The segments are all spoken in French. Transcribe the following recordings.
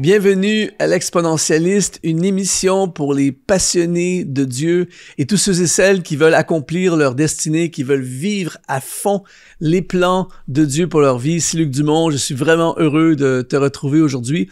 Bienvenue à l'Exponentialiste, une émission pour les passionnés de Dieu et tous ceux et celles qui veulent accomplir leur destinée, qui veulent vivre à fond les plans de Dieu pour leur vie. Ici Luc Dumont, je suis vraiment heureux de te retrouver aujourd'hui.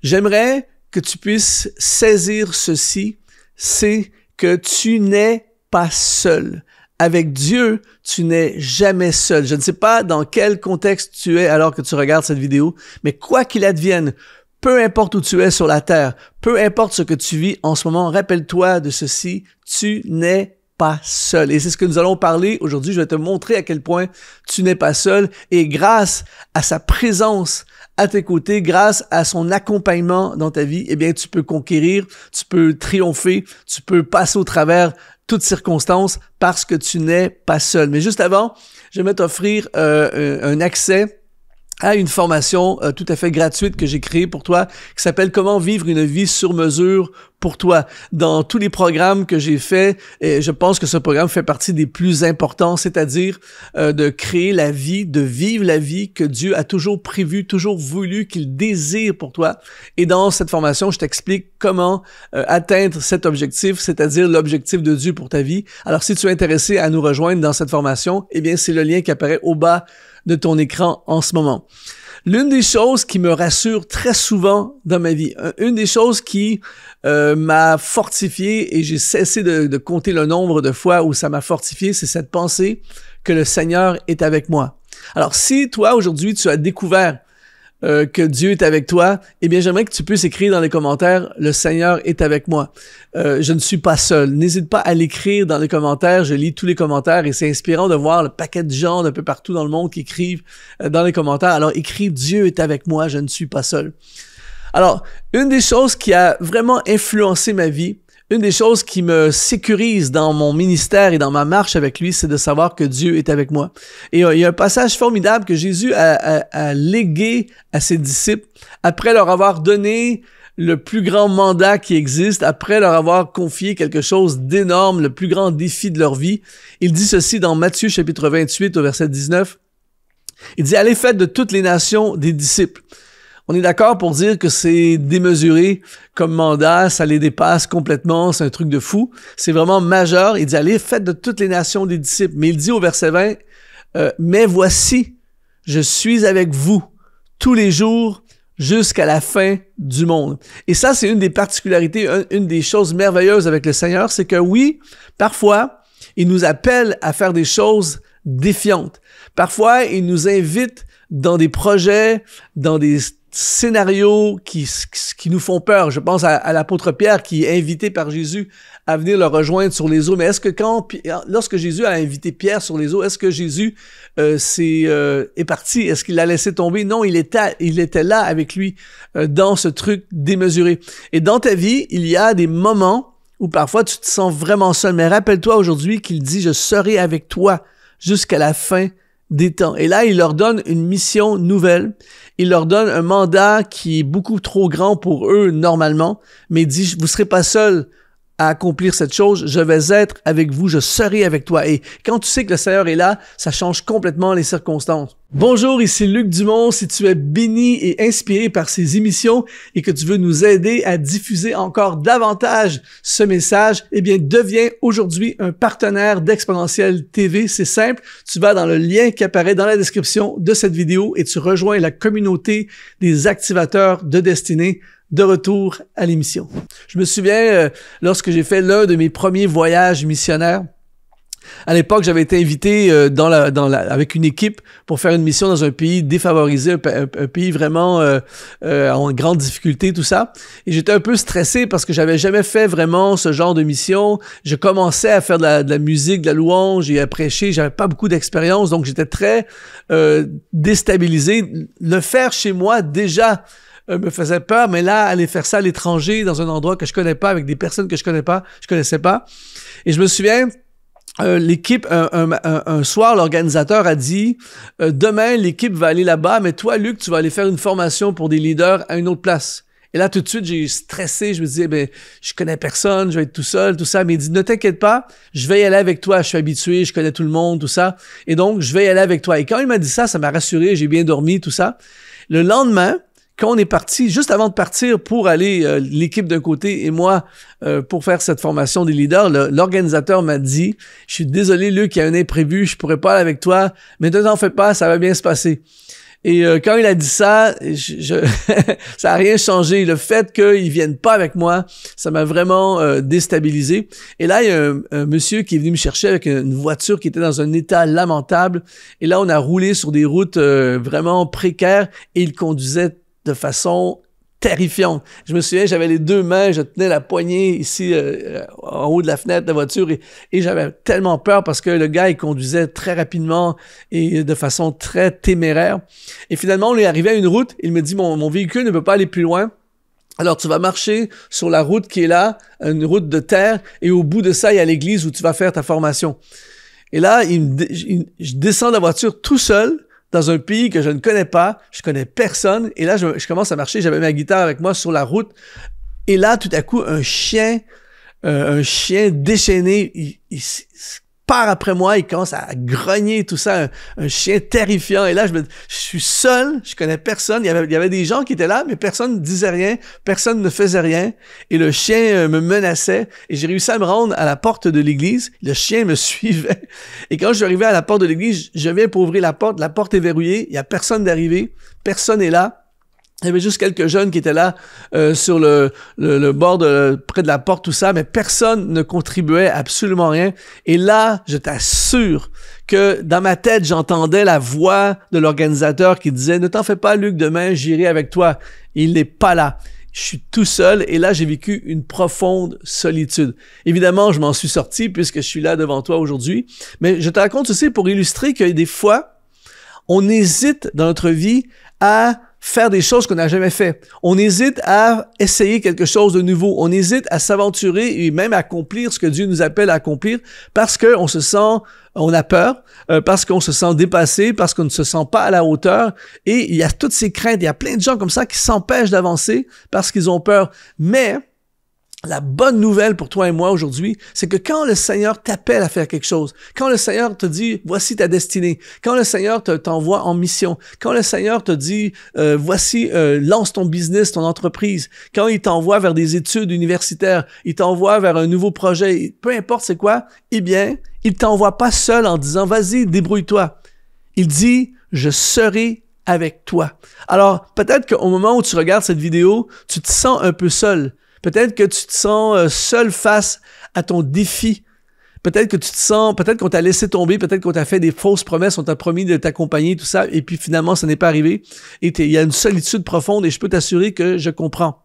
J'aimerais que tu puisses saisir ceci, c'est que tu n'es pas seul. Avec Dieu, tu n'es jamais seul. Je ne sais pas dans quel contexte tu es alors que tu regardes cette vidéo, mais quoi qu'il advienne, peu importe où tu es sur la terre, peu importe ce que tu vis en ce moment, rappelle-toi de ceci, tu n'es pas seul. Et c'est ce que nous allons parler aujourd'hui. Je vais te montrer à quel point tu n'es pas seul. Et grâce à sa présence à tes côtés, grâce à son accompagnement dans ta vie, eh bien, tu peux conquérir, tu peux triompher, tu peux passer au travers toutes circonstances parce que tu n'es pas seul. Mais juste avant, je vais t'offrir un accès à une formation tout à fait gratuite que j'ai créée pour toi qui s'appelle « Comment vivre une vie sur mesure pour toi ». Dans tous les programmes que j'ai faits, et je pense que ce programme fait partie des plus importants, c'est-à-dire de créer la vie, de vivre la vie que Dieu a toujours prévue, toujours voulu, qu'il désire pour toi. Et dans cette formation, je t'explique comment atteindre cet objectif, c'est-à-dire l'objectif de Dieu pour ta vie. Alors, si tu es intéressé à nous rejoindre dans cette formation, eh bien, c'est le lien qui apparaît au bas de ton écran en ce moment. L'une des choses qui me rassure très souvent dans ma vie, une des choses qui m'a fortifié, et j'ai cessé de compter le nombre de fois où ça m'a fortifié, c'est cette pensée que le Seigneur est avec moi. Alors, si toi, aujourd'hui, tu as découvert que Dieu est avec toi, eh bien, j'aimerais que tu puisses écrire dans les commentaires « Le Seigneur est avec moi ». Je ne suis pas seul. N'hésite pas à l'écrire dans les commentaires. Je lis tous les commentaires et c'est inspirant de voir le paquet de gens d'un peu partout dans le monde qui écrivent dans les commentaires. Alors, écris « Dieu est avec moi, je ne suis pas seul ». Alors, une des choses qui a vraiment influencé ma vie, une des choses qui me sécurise dans mon ministère et dans ma marche avec lui, c'est de savoir que Dieu est avec moi. Et il y a un passage formidable que Jésus a légué à ses disciples après leur avoir donné le plus grand mandat qui existe, après leur avoir confié quelque chose d'énorme, le plus grand défi de leur vie. Il dit ceci dans Matthieu chapitre 28 au verset 19. Il dit « Allez, faites de toutes les nations des disciples ». On est d'accord pour dire que c'est démesuré comme mandat, ça les dépasse complètement, c'est un truc de fou. C'est vraiment majeur. Il dit, allez, faites de toutes les nations des disciples. Mais il dit au verset 20, mais voici, je suis avec vous tous les jours jusqu'à la fin du monde. Et ça, c'est une des particularités, une des choses merveilleuses avec le Seigneur, c'est que oui, parfois, il nous appelle à faire des choses défiantes. Parfois, il nous invite dans des projets, dans des scénarios qui nous font peur. Je pense à l'apôtre Pierre qui est invité par Jésus à venir le rejoindre sur les eaux. Mais est-ce que lorsque Jésus a invité Pierre sur les eaux, est-ce que Jésus est parti? Est-ce qu'il l'a laissé tomber? Non, il était là avec lui dans ce truc démesuré. Et dans ta vie, il y a des moments où parfois tu te sens vraiment seul. Mais rappelle-toi aujourd'hui qu'il dit « Je serai avec toi jusqu'à la fin des temps ». Et là, il leur donne une mission nouvelle. Il leur donne un mandat qui est beaucoup trop grand pour eux normalement, mais il dit « Vous ne serez pas seuls à accomplir cette chose, je vais être avec vous, je serai avec toi. » Et quand tu sais que le Seigneur est là, ça change complètement les circonstances. Bonjour, ici Luc Dumont. Si tu es béni et inspiré par ces émissions et que tu veux nous aider à diffuser encore davantage ce message, eh bien, deviens aujourd'hui un partenaire d'Exponentiel TV. C'est simple, tu vas dans le lien qui apparaît dans la description de cette vidéo et tu rejoins la communauté des activateurs de destinée. De retour à l'émission. Je me souviens, lorsque j'ai fait l'un de mes premiers voyages missionnaires, à l'époque, j'avais été invité avec une équipe pour faire une mission dans un pays défavorisé, un pays vraiment en grande difficulté, tout ça. Et j'étais un peu stressé parce que j'avais jamais fait vraiment ce genre de mission. Je commençais à faire de la musique, de la louange et à prêcher. J'avais pas beaucoup d'expérience, donc j'étais très déstabilisé. Le faire chez moi, déjà, me faisait peur, mais là, aller faire ça à l'étranger, dans un endroit que je connais pas, avec des personnes que je connaissais pas. Et je me souviens, l'équipe, un soir, l'organisateur a dit demain, l'équipe va aller là-bas, mais toi, Luc, tu vas aller faire une formation pour des leaders à une autre place. Et là, tout de suite, j'ai stressé. Je me disais, ben, je connais personne, je vais être tout seul, tout ça. Mais il dit, ne t'inquiète pas, je vais y aller avec toi. Je suis habitué, je connais tout le monde, tout ça. Et donc, je vais y aller avec toi. Et quand il m'a dit ça, ça m'a rassuré. J'ai bien dormi, tout ça. Le lendemain, quand on est parti, juste avant de partir pour aller, l'équipe d'un côté et moi, pour faire cette formation des leaders, l'organisateur m'a dit, « Je suis désolé, Luc, il y a un imprévu, je pourrais pas aller avec toi, mais ne t'en fais pas, ça va bien se passer. » Et quand il a dit ça, ça a rien changé. Le fait qu'il vienne pas avec moi, ça m'a vraiment déstabilisé. Et là, il y a un monsieur qui est venu me chercher avec une voiture qui était dans un état lamentable. Et là, on a roulé sur des routes vraiment précaires et il conduisait de façon terrifiante. Je me souviens, j'avais les deux mains, je tenais la poignée ici en haut de la fenêtre de la voiture et j'avais tellement peur parce que le gars, il conduisait très rapidement et de façon très téméraire. Et finalement, on est arrivé à une route. Il me dit, mon véhicule ne peut pas aller plus loin. Alors, tu vas marcher sur la route qui est là, une route de terre, et au bout de ça, il y a l'église où tu vas faire ta formation. Et là, je descends de la voiture tout seul, dans un pays que je ne connais pas, je connais personne, et là, je commence à marcher, j'avais ma guitare avec moi sur la route, et là, tout à coup, un chien déchaîné, il part après moi, il commence à grogner, tout ça, un chien terrifiant, et là, je suis seul, je connais personne, il y avait des gens qui étaient là, mais personne ne disait rien, personne ne faisait rien, et le chien me menaçait, et j'ai réussi à me rendre à la porte de l'église, le chien me suivait, et quand je suis arrivé à la porte de l'église, je viens pour ouvrir la porte est verrouillée, il y a personne d'arrivé, personne n'est là. Il y avait juste quelques jeunes qui étaient là sur le bord près de la porte, tout ça, mais personne ne contribuait absolument rien. Et là, je t'assure que dans ma tête, j'entendais la voix de l'organisateur qui disait « Ne t'en fais pas, Luc, demain, j'irai avec toi. » Il n'est pas là. Je suis tout seul et là, j'ai vécu une profonde solitude. Évidemment, je m'en suis sorti puisque je suis là devant toi aujourd'hui, mais je te raconte aussi pour illustrer que des fois, on hésite dans notre vie à faire des choses qu'on n'a jamais fait. On hésite à essayer quelque chose de nouveau. On hésite à s'aventurer et même à accomplir ce que Dieu nous appelle à accomplir parce qu'on se sent, on a peur, parce qu'on se sent dépassé, parce qu'on ne se sent pas à la hauteur. Et il y a toutes ces craintes. Il y a plein de gens comme ça qui s'empêchent d'avancer parce qu'ils ont peur. Mais la bonne nouvelle pour toi et moi aujourd'hui, c'est que quand le Seigneur t'appelle à faire quelque chose, quand le Seigneur te dit « voici ta destinée », quand le Seigneur t'envoie en mission, quand le Seigneur te dit « voici, lance ton business, ton entreprise », quand il t'envoie vers des études universitaires, il t'envoie vers un nouveau projet, peu importe c'est quoi, eh bien, il t'envoie pas seul en disant « vas-y, débrouille-toi ». Il dit « je serai avec toi ». Alors, peut-être qu'au moment où tu regardes cette vidéo, tu te sens un peu seul. Peut-être que tu te sens seul face à ton défi. Peut-être que tu te sens, peut-être qu'on t'a laissé tomber, peut-être qu'on t'a fait des fausses promesses, on t'a promis de t'accompagner, tout ça, et puis finalement, ça n'est pas arrivé. Et il y a une solitude profonde et je peux t'assurer que je comprends.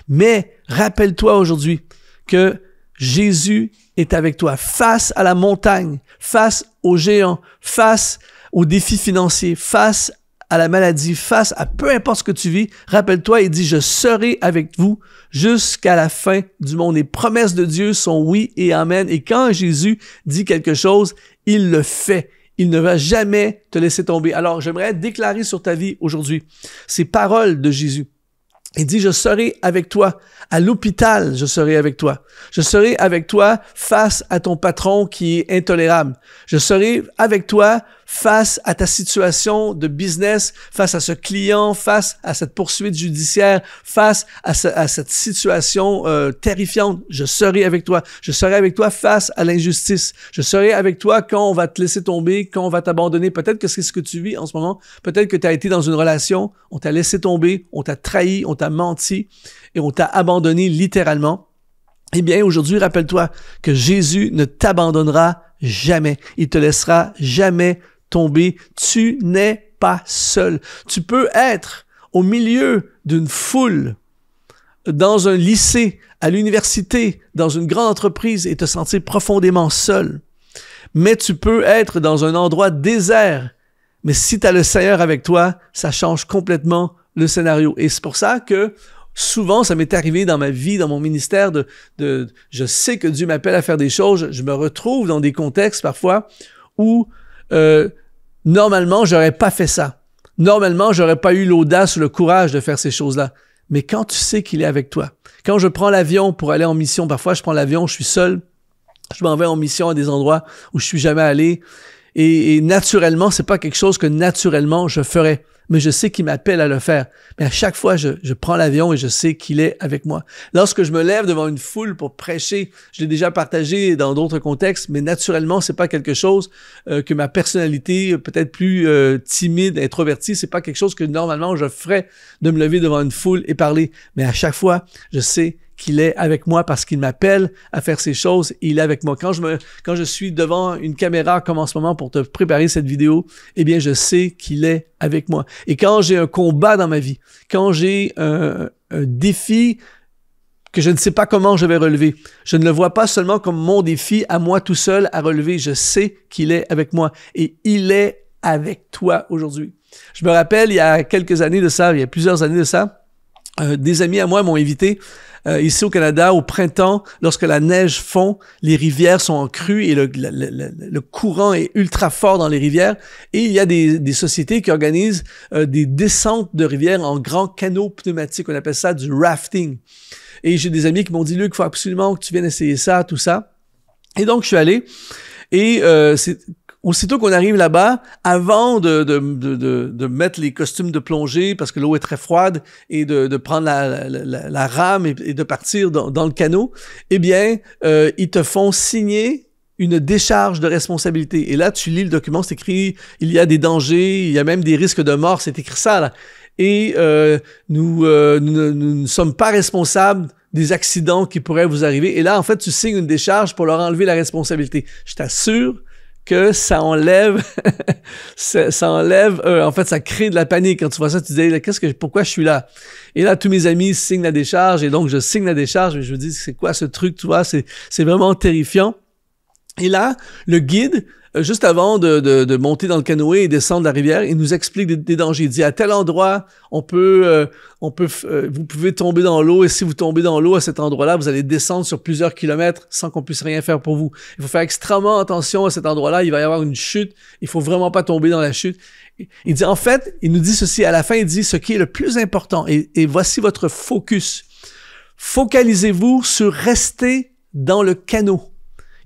Mais rappelle-toi aujourd'hui que Jésus est avec toi face à la montagne, face aux géants, face aux défis financiers, face à la maladie, face à peu importe ce que tu vis, rappelle-toi, il dit « Je serai avec vous jusqu'à la fin du monde ». Les promesses de Dieu sont oui et amen. Et quand Jésus dit quelque chose, il le fait. Il ne va jamais te laisser tomber. Alors, j'aimerais déclarer sur ta vie aujourd'hui ces paroles de Jésus. Il dit, je serai avec toi. À l'hôpital, je serai avec toi. Je serai avec toi face à ton patron qui est intolérable. Je serai avec toi face à ta situation de business, face à ce client, face à cette poursuite judiciaire, face à cette situation terrifiante. Je serai avec toi. Je serai avec toi face à l'injustice. Je serai avec toi quand on va te laisser tomber, quand on va t'abandonner. Peut-être que c'est ce que tu vis en ce moment. Peut-être que tu as été dans une relation, on t'a laissé tomber, on t'a trahi, on t'a menti et on t'a abandonné littéralement. Eh bien, aujourd'hui, rappelle-toi que Jésus ne t'abandonnera jamais. Il te laissera jamais tomber. Tu n'es pas seul. Tu peux être au milieu d'une foule, dans un lycée, à l'université, dans une grande entreprise et te sentir profondément seul. Mais tu peux être dans un endroit désert. Mais si tu as le Seigneur avec toi, ça change complètement le scénario. Et c'est pour ça que souvent, ça m'est arrivé dans ma vie, dans mon ministère, je sais que Dieu m'appelle à faire des choses. Je me retrouve dans des contextes parfois où normalement, j'aurais pas fait ça. Normalement, j'aurais pas eu l'audace ou le courage de faire ces choses-là. Mais quand tu sais qu'il est avec toi, quand je prends l'avion pour aller en mission, parfois je prends l'avion, je suis seul, je m'en vais en mission à des endroits où je suis jamais allé. Et naturellement, c'est pas quelque chose que naturellement je ferais. Mais je sais qu'il m'appelle à le faire. Mais à chaque fois, je prends l'avion et je sais qu'il est avec moi. Lorsque je me lève devant une foule pour prêcher, je l'ai déjà partagé dans d'autres contextes, mais naturellement, c'est pas quelque chose que ma personnalité, peut-être plus timide, introvertie, c'est pas quelque chose que normalement je ferais de me lever devant une foule et parler. Mais à chaque fois, je sais qu'il est avec moi parce qu'il m'appelle à faire ces choses et il est avec moi. Quand je suis devant une caméra comme en ce moment pour te préparer cette vidéo, eh bien, je sais qu'il est avec moi. Et quand j'ai un combat dans ma vie, quand j'ai un défi que je ne sais pas comment je vais relever, je ne le vois pas seulement comme mon défi à moi tout seul à relever. Je sais qu'il est avec moi et il est avec toi aujourd'hui. Je me rappelle, il y a quelques années de ça, il y a plusieurs années de ça, des amis à moi m'ont invité ici au Canada au printemps, lorsque la neige fond, les rivières sont en crue et le courant est ultra fort dans les rivières. Et il y a des sociétés qui organisent des descentes de rivières en grands canaux pneumatiques. On appelle ça du rafting. Et j'ai des amis qui m'ont dit, Luc, il faut absolument que tu viennes essayer ça, tout ça. Et donc, je suis allé. Et aussitôt qu'on arrive là-bas, avant de mettre les costumes de plongée, parce que l'eau est très froide, et de prendre la rame et de partir dans le canot, eh bien, ils te font signer une décharge de responsabilité. Et là, tu lis le document, c'est écrit, il y a des dangers, il y a même des risques de mort, c'est écrit ça, là. Et nous ne sommes pas responsables des accidents qui pourraient vous arriver. Et là, en fait, tu signes une décharge pour leur enlever la responsabilité. Je t'assure que ça enlève, en fait, ça crée de la panique. Quand tu vois ça, tu te dis, pourquoi je suis là? Et là, tous mes amis signent la décharge, et donc je signe la décharge, et je me dis, c'est quoi ce truc, tu vois? C'est vraiment terrifiant. Et là, le guide, juste avant de monter dans le canoë et descendre la rivière, il nous explique des dangers. Il dit, à tel endroit, vous pouvez tomber dans l'eau, et si vous tombez dans l'eau à cet endroit-là, vous allez descendre sur plusieurs kilomètres sans qu'on puisse rien faire pour vous. Il faut faire extrêmement attention à cet endroit-là, il va y avoir une chute, il faut vraiment pas tomber dans la chute. Il dit, en fait, il nous dit ceci, à la fin, il dit, ce qui est le plus important, et voici votre focus. Focalisez-vous sur rester dans le canot.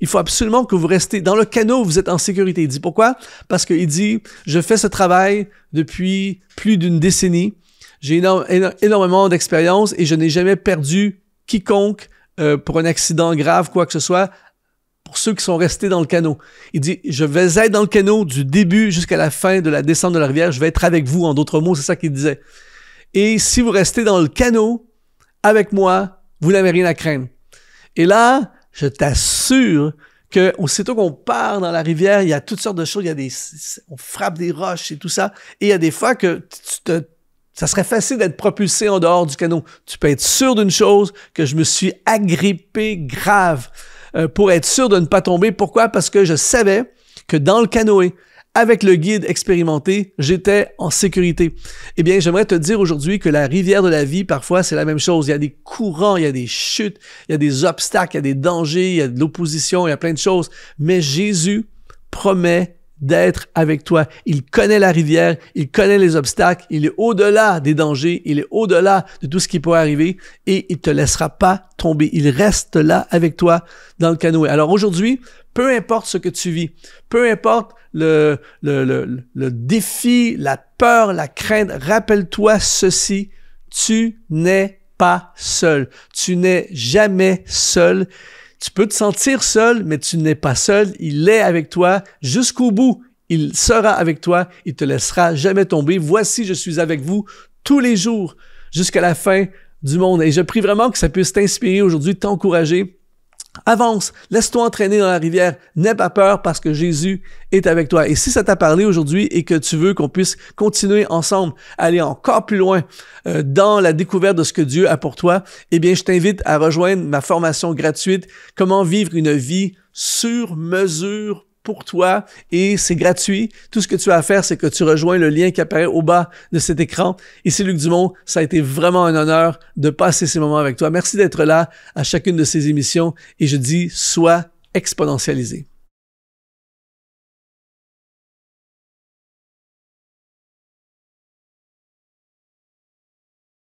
Il faut absolument que vous restez dans le canot, vous êtes en sécurité. Il dit pourquoi? Parce qu'il dit, je fais ce travail depuis plus d'une décennie. J'ai énormément d'expérience et je n'ai jamais perdu quiconque pour un accident grave, quoi que ce soit, pour ceux qui sont restés dans le canot. Il dit, je vais être dans le canot du début jusqu'à la fin de la descente de la rivière. Je vais être avec vous, en d'autres mots, c'est ça qu'il disait. Et si vous restez dans le canot avec moi, vous n'avez rien à craindre. Et là, je t'assure que aussitôt qu'on part dans la rivière, il y a toutes sortes de choses, on frappe des roches et tout ça, et il y a des fois que ça serait facile d'être propulsé en dehors du canot. Tu peux être sûr d'une chose, que je me suis agrippé grave pour être sûr de ne pas tomber. Pourquoi? Parce que je savais que dans le canoë, avec le guide expérimenté, j'étais en sécurité. Eh bien, j'aimerais te dire aujourd'hui que la rivière de la vie, parfois, c'est la même chose. Il y a des courants, il y a des chutes, il y a des obstacles, il y a des dangers, il y a de l'opposition, il y a plein de choses. Mais Jésus promet d'être avec toi. Il connaît la rivière, il connaît les obstacles, il est au-delà des dangers, il est au-delà de tout ce qui pourrait arriver et il ne te laissera pas tomber. Il reste là avec toi dans le canoë. Alors aujourd'hui, peu importe ce que tu vis, peu importe le défi, la peur, la crainte, rappelle-toi ceci, tu n'es pas seul. Tu n'es jamais seul. Tu peux te sentir seul, mais tu n'es pas seul. Il est avec toi jusqu'au bout. Il sera avec toi. Il te laissera jamais tomber. Voici, je suis avec vous tous les jours jusqu'à la fin du monde. Et je prie vraiment que ça puisse t'inspirer aujourd'hui, t'encourager. Avance, laisse-toi entraîner dans la rivière, n'aie pas peur parce que Jésus est avec toi. Et si ça t'a parlé aujourd'hui et que tu veux qu'on puisse continuer ensemble, aller encore plus loin dans la découverte de ce que Dieu a pour toi, eh bien, je t'invite à rejoindre ma formation gratuite « Comment vivre une vie sur mesure pour toi » et c'est gratuit. Tout ce que tu as à faire, c'est que tu rejoins le lien qui apparaît au bas de cet écran. Ici Luc Dumont, ça a été vraiment un honneur de passer ces moments avec toi. Merci d'être là à chacune de ces émissions et je dis, sois exponentialisé.